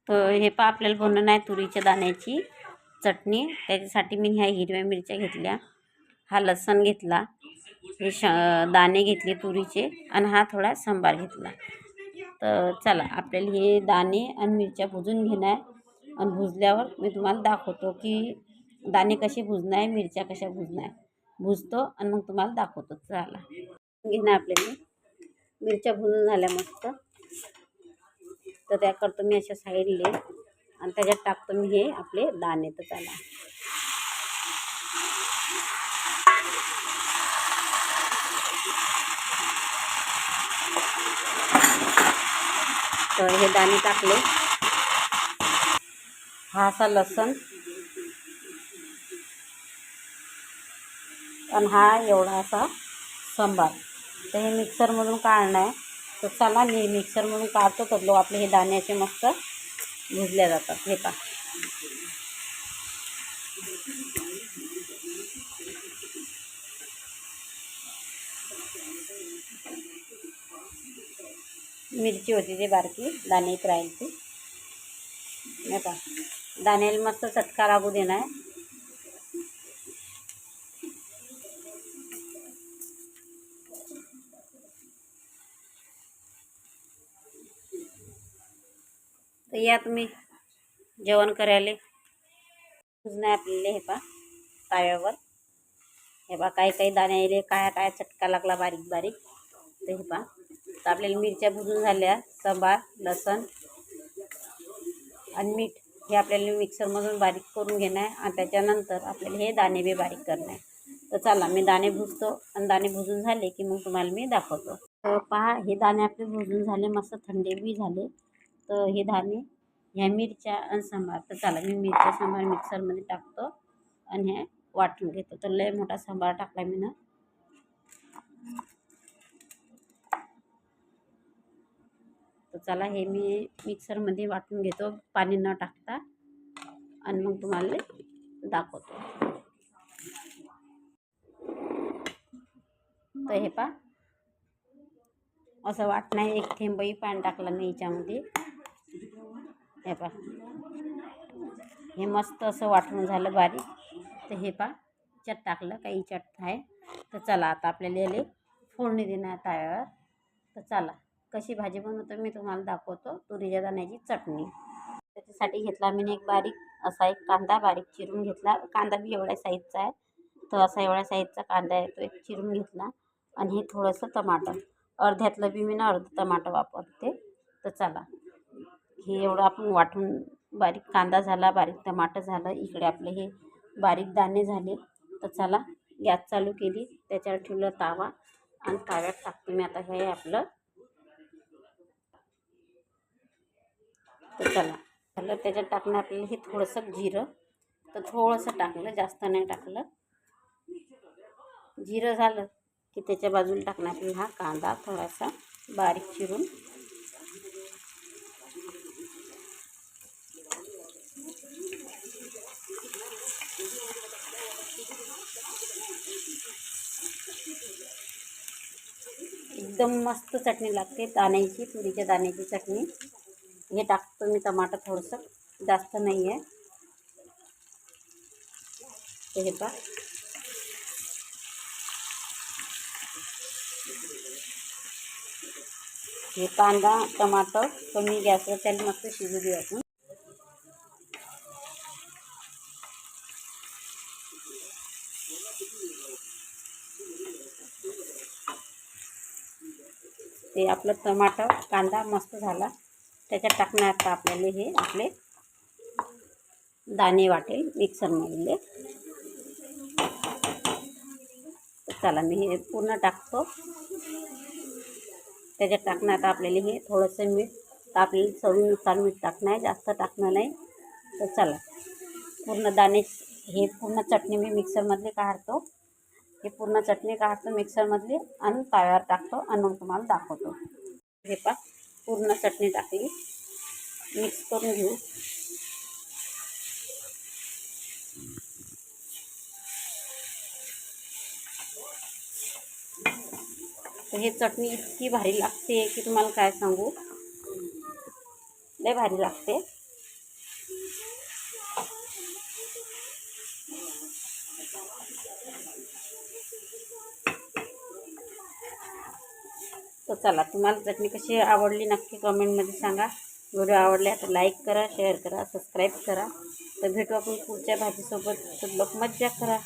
तर हे पहा आपल्याला बनवणं आहे तुरीच्या दाण्याची चटणी. त्याच्यासाठी मी ह्या हिरव्या मिरच्या घेतल्या, हा लसूण घेतला, हे दाणे घेतले तुरीचे आणि हा थोडा सांबार घेतला. तर चला आपल्याला हे दाणे आणि मिरच्या भुजून घेणार आहे आणि भुजल्यावर मी तुम्हाला दाखवतो की दाणे कसे भुजणार आहे, मिरच्या कशा भुजणार आहे. भुजतो आणि मग तुम्हाला दाखवतो. चला घेणार आपल्याला मिरच्या भुजून झाल्या मस्त. तर त्या करतो मी अशा साईडले आणि त्याच्यात टाकतो मी हे आपले दाणे. तर चला तर हे दाणे टाकले. हा असा लसूण आणि हा एवढा असा सांबार. तर हे मिक्सरमधून काढणं आहे. तर चला मी मिक्सरमधून काढतो. तर आपले हे दाण्याचे मस्त भुजल्या जातात. हे पहा मिरची होती ती बारकी दाण्यात राहील ती. नाही का दाण्याला मस्त चटका लागू देणार आहे. तर या तुम्ही जेवण करायला भुजणं आपल्याला. हे पहा ताव्यावर हे पहा काही काही दाणे काय चटका लागला बारीक बारीक. तर हे पहा तर आपल्याला मिरच्या भुजून झाल्या, सांबार, लसूण आणि मीठ हे आपल्याला मिक्सरमधून बारीक करून घेणं आहे आणि त्याच्यानंतर आपल्याला हे दाणे बी बारीक करणं आहे. तर चला मी दाणे भुजतो आणि दाणे भुजून झाले की मग तुम्हाला मी दाखवतो. तर पहा हे दाणे आपले भुजून झाले, मस्त थंडे बी झाले. तर हे दाणे ह्या मिरच्या आणि सांबार. तर चला मी मिरच्या सांबार मिक्सरमध्ये टाकतो आणि हे वाटून घेतो. तर लय मोठा सांबार टाकला मी ना. तर चला हे मी मिक्सरमध्ये वाटून घेतो पाणी न टाकता आणि मग तुम्हाला दाखवतो. तर हे पहा असं वाटणं आहे. एक थेंबही पाणी टाकलं नाही याच्यामध्ये. हे पहा हे मस्त असं वाटून झालं बारीक. तर हे पहा याच्यात टाकलं काही चट आहे. तर चला आता आपल्याला याला फोडणी देणार तव्यावर. तर चला कशी भाजी बनवतो मी तुम्हाला दाखवतो. तुरीच्या दाण्याची चटणी. त्याच्यासाठी घेतला मी एक बारीक असा एक कांदा बारीक चिरून घेतला. कांदा बी एवढ्या साईजचा आहे. तर असा एवढ्या साईजचा कांदा आहे तो एक चिरून घेतला. आणि हे थोडंसं टमाटर अर्ध्यातलं बी मी ना अर्ध टमाटर वापरते. तर चला हे एवढं आपण वाटून बारीक कांदा झाला, बारीक टमाटर झालं, इकडे आपले हे बारीक दाणे झाले. तर चला गॅस चालू केली, त्याच्यावर ठेवलं तावा आणि ताव्यात टाकतो मी आता हे आपलं. तर चला झालं त्याच्यात टाकणं आपल्याला हे थोडंसं जिरं. तर थोडंसं टाकलं, जास्त नाही टाकलं. जिरं झालं की त्याच्या बाजूला टाकणं आपल्याला हा कांदा थोडासा बारीक चिरून. एकदम मस्त चटणी लागते दाण्याची, तुरीच्या दाण्याची चटणी. हे टाकतो मी टमाटर थोडंसं, जास्त नाही आहे. हे पहा हे कांदा टमाटर कमी गॅसवर त्याला मस्त शिजू दे आपण. ते आपलं टमाटर कांदा मस्त झाला. त्याच्यात टाकणार आता आपल्याला हे आपले दाणे वाटेल मिक्सरमधले. चला मी हे पूर्ण टाकतो. त्याच्यात टाकणार आता आपल्याला हे थोडंसं मीठ. तर आपल्याला चवीनुसार मीठ टाकणं आहे, जास्त टाकणं नाही. तर चला पूर्ण दाणे हे पूर्ण चटणी मी मिक्सरमधले काढतो. हे पूर्ण चटणी काढतो मिक्सरमधली आणि तव्यावर टाकतो आणि मग तुम्हाला दाखवतो. हे पहा पूर्ण चटणी टाकली, मिक्स करून घेऊ. तर हे चटणी इतकी भारी लागते की तुम्हाला काय सांगू, लय भारी लागते. तर चला, तुम्हाला चटणी कशी आवडली नक्की कमेंटमध्ये सांगा. व्हिडिओ आवडला तर लाईक करा, शेअर करा, सबस्क्राईब करा. तर भेटू आपण पुढच्या भाजीसोबत. तर लोक मज्जा करा.